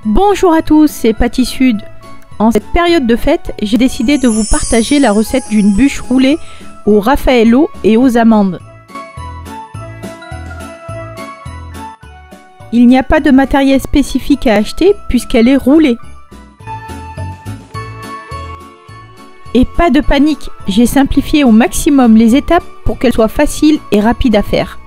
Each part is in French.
Bonjour à tous, c'est Patty Sud. En cette période de fête, j'ai décidé de vous partager la recette d'une bûche roulée au Raffaello et aux amandes. Il n'y a pas de matériel spécifique à acheter puisqu'elle est roulée. Et pas de panique, j'ai simplifié au maximum les étapes pour qu'elles soient faciles et rapides à faire.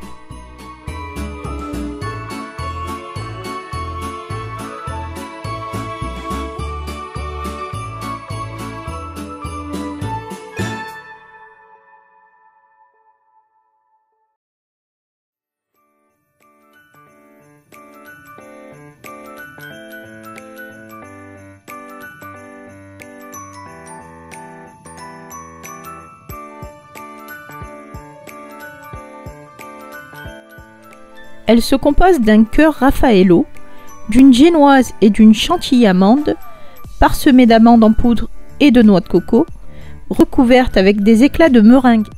Elle se compose d'un cœur Raffaello, d'une génoise et d'une chantilly amande, parsemée d'amandes en poudre et de noix de coco, recouverte avec des éclats de meringue.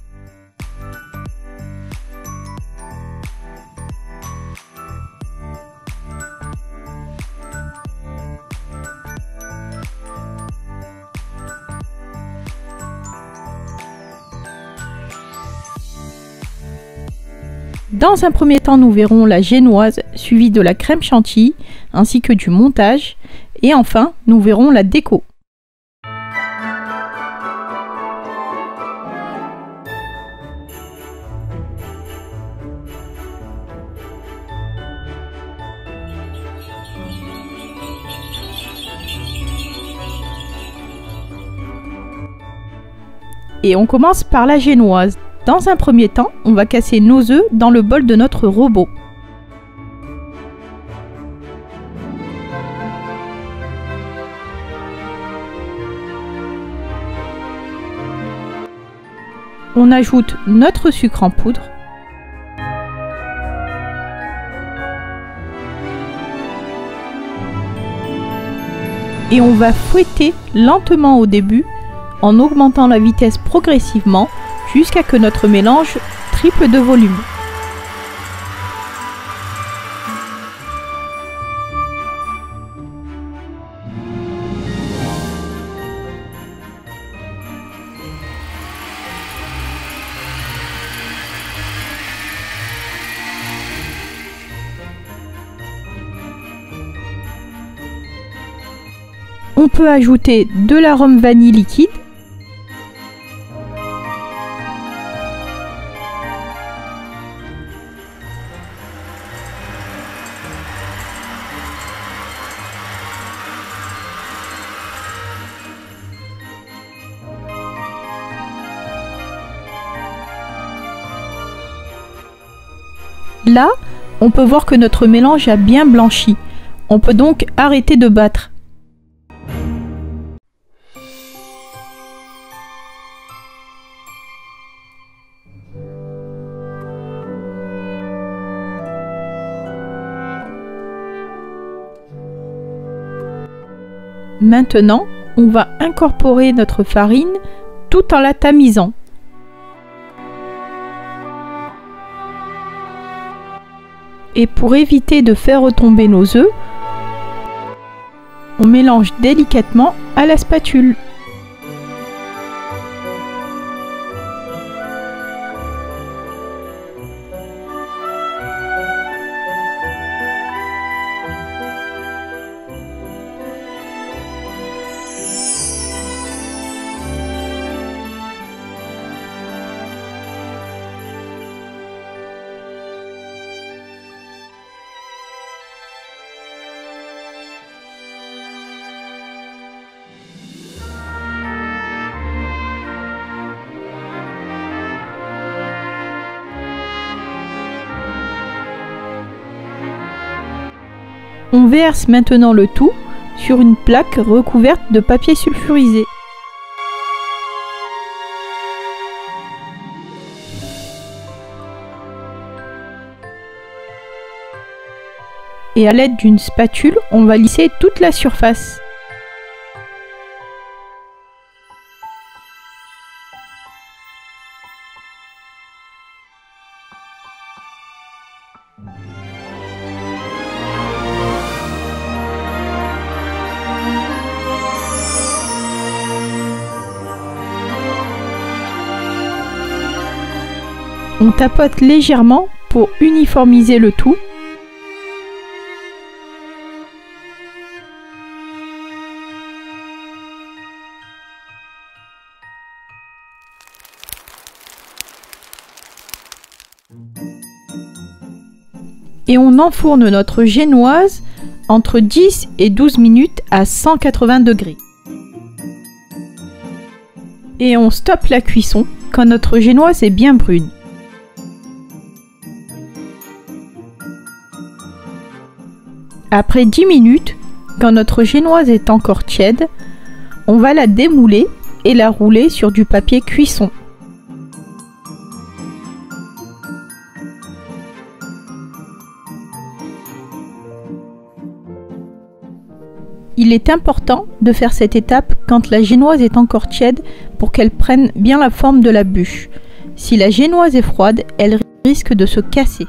Dans un premier temps, nous verrons la génoise suivie de la crème chantilly ainsi que du montage et enfin nous verrons la déco. Et on commence par la génoise. Dans un premier temps, on va casser nos œufs dans le bol de notre robot. On ajoute notre sucre en poudre. Et on va fouetter lentement au début en augmentant la vitesse progressivement jusqu'à ce que notre mélange triple de volume. On peut ajouter de l'arôme vanille liquide. Là, on peut voir que notre mélange a bien blanchi. On peut donc arrêter de battre. Maintenant, on va incorporer notre farine tout en la tamisant. Et pour éviter de faire retomber nos œufs, on mélange délicatement à la spatule. On verse maintenant le tout sur une plaque recouverte de papier sulfurisé. Et à l'aide d'une spatule, on va lisser toute la surface. On tapote légèrement pour uniformiser le tout. Et on enfourne notre génoise entre 10 et 12 minutes à 180 degrés. Et on stoppe la cuisson quand notre génoise est bien brune. Après 10 minutes, quand notre génoise est encore tiède, on va la démouler et la rouler sur du papier cuisson. Il est important de faire cette étape quand la génoise est encore tiède pour qu'elle prenne bien la forme de la bûche. Si la génoise est froide, elle risque de se casser.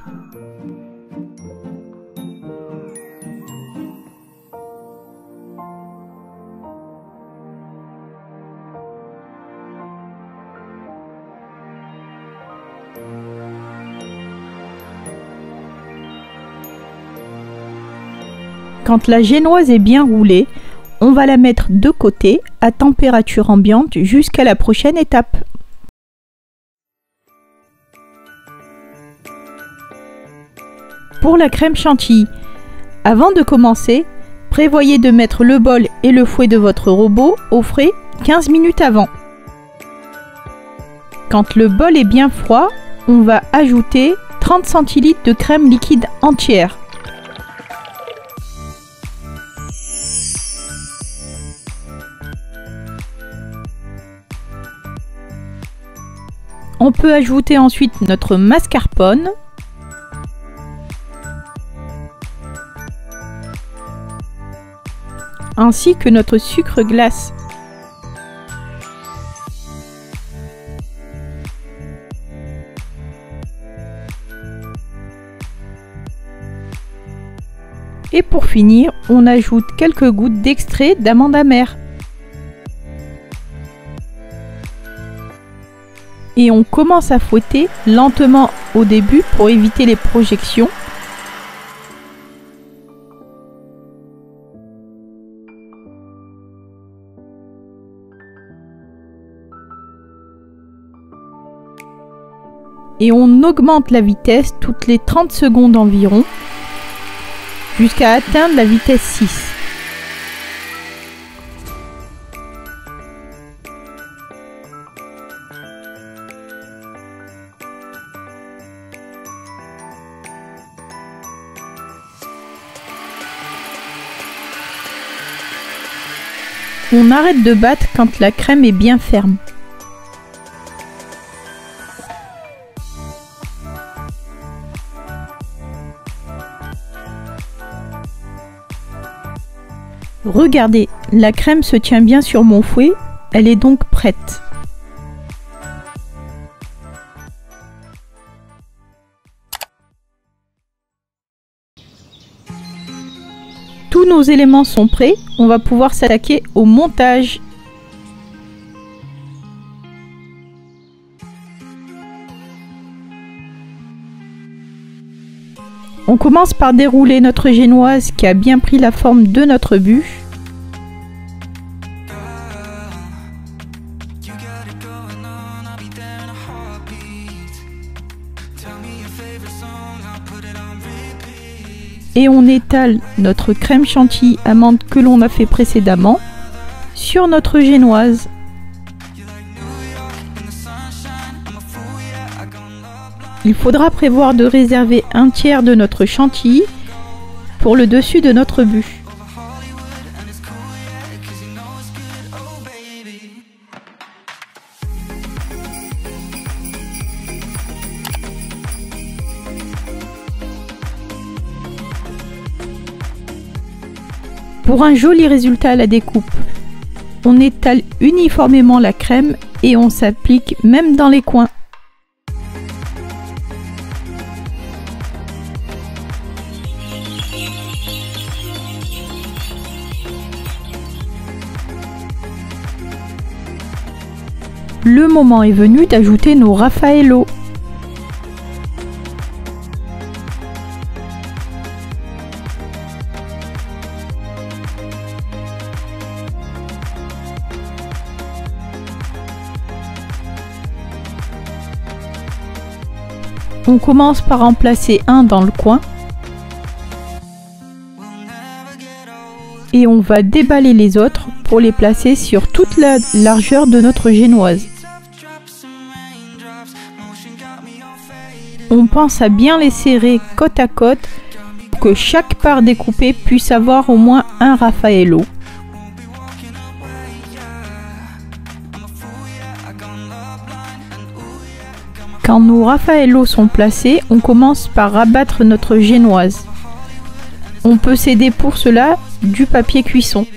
Quand la génoise est bien roulée, on va la mettre de côté à température ambiante jusqu'à la prochaine étape. Pour la crème chantilly, avant de commencer, prévoyez de mettre le bol et le fouet de votre robot au frais 15 minutes avant. Quand le bol est bien froid, on va ajouter 30 cl de crème liquide entière. On peut ajouter ensuite notre mascarpone, ainsi que notre sucre glace. Et pour finir, on ajoute quelques gouttes d'extrait d'amande amère. Et on commence à fouetter lentement au début pour éviter les projections. Et on augmente la vitesse toutes les 30 secondes environ jusqu'à atteindre la vitesse 6. On arrête de battre quand la crème est bien ferme. Regardez, la crème se tient bien sur mon fouet, elle est donc prête. Tous nos éléments sont prêts, on va pouvoir s'attaquer au montage. On commence par dérouler notre génoise qui a bien pris la forme de notre bûche. Et on étale notre crème chantilly amande que l'on a fait précédemment sur notre génoise. Il faudra prévoir de réserver un tiers de notre chantilly pour le dessus de notre bûche. Pour un joli résultat à la découpe, on étale uniformément la crème et on s'applique même dans les coins. Le moment est venu d'ajouter nos Raffaello. On commence par en placer un dans le coin. Et on va déballer les autres pour les placer sur toute la largeur de notre génoise. On pense à bien les serrer côte à côte pour que chaque part découpée puisse avoir au moins un Raffaello. Quand nos Raffaello sont placés, on commence par rabattre notre génoise. On peut s'aider pour cela du papier cuisson.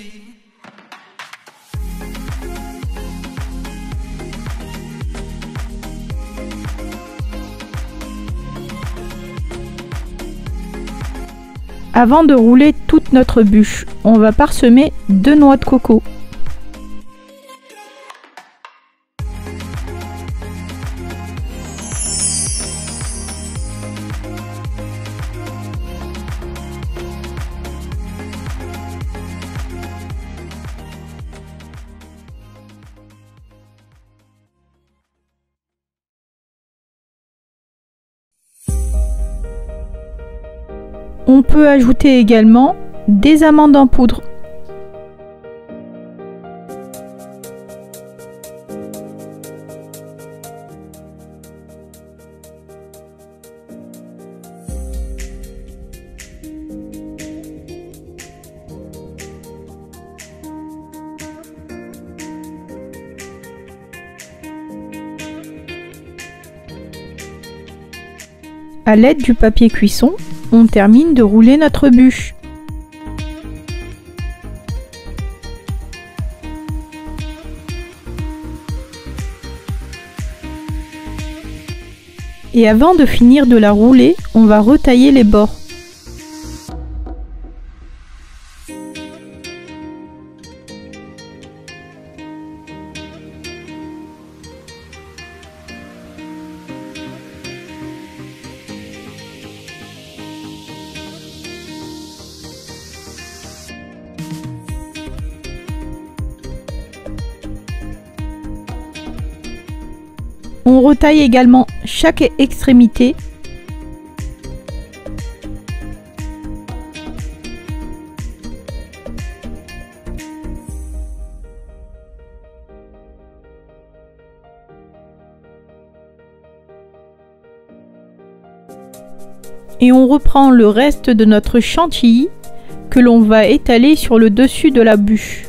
Avant de rouler toute notre bûche, on va parsemer 2 noix de coco. On peut ajouter également des amandes en poudre. À l'aide du papier cuisson, on termine de rouler notre bûche. Et avant de finir de la rouler, on va retailler les bords. On retaille également chaque extrémité. Et on reprend le reste de notre chantilly que l'on va étaler sur le dessus de la bûche.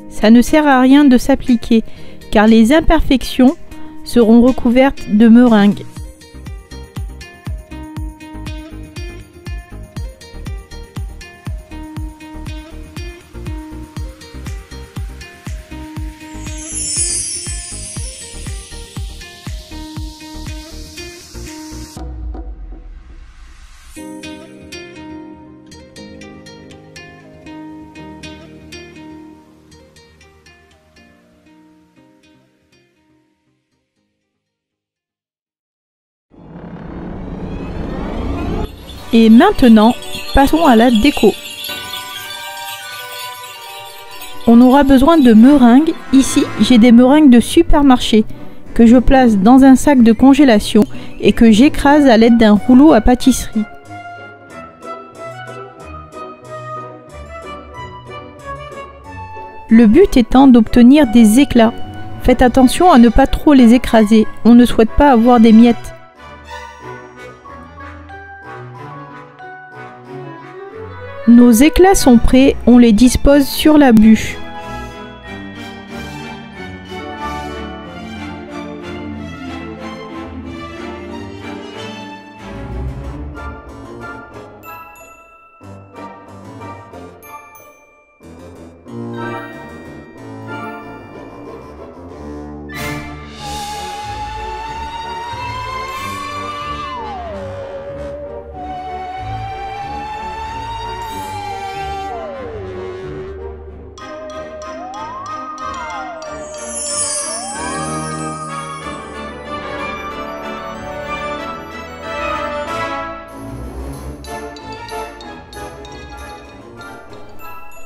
Ça ne sert à rien de s'appliquer car les imperfections seront recouvertes de meringue. Et maintenant, passons à la déco. On aura besoin de meringues. Ici, j'ai des meringues de supermarché que je place dans un sac de congélation et que j'écrase à l'aide d'un rouleau à pâtisserie. Le but étant d'obtenir des éclats. Faites attention à ne pas trop les écraser, on ne souhaite pas avoir des miettes. Nos éclats sont prêts, on les dispose sur la bûche.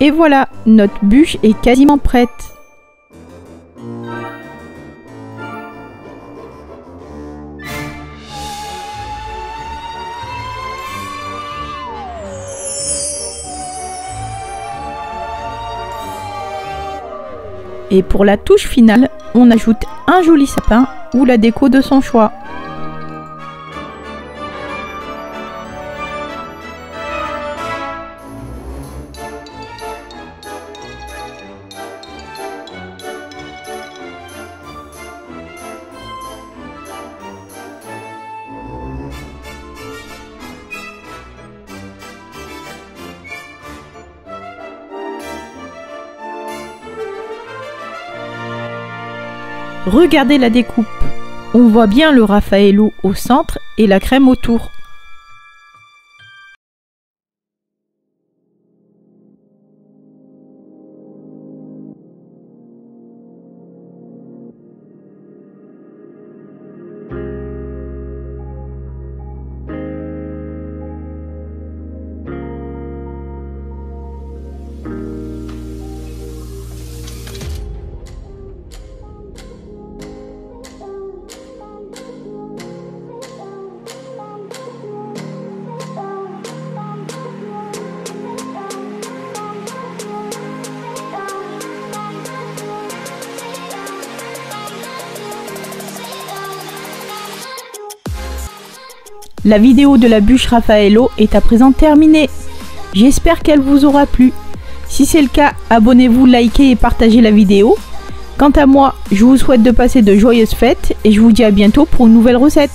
Et voilà, notre bûche est quasiment prête. Et pour la touche finale, on ajoute un joli sapin ou la déco de son choix. Regardez la découpe. On voit bien le Raffaello au centre et la crème autour. La vidéo de la bûche Raffaello est à présent terminée. J'espère qu'elle vous aura plu. Si c'est le cas, abonnez-vous, likez et partagez la vidéo. Quant à moi, je vous souhaite de passer de joyeuses fêtes et je vous dis à bientôt pour une nouvelle recette.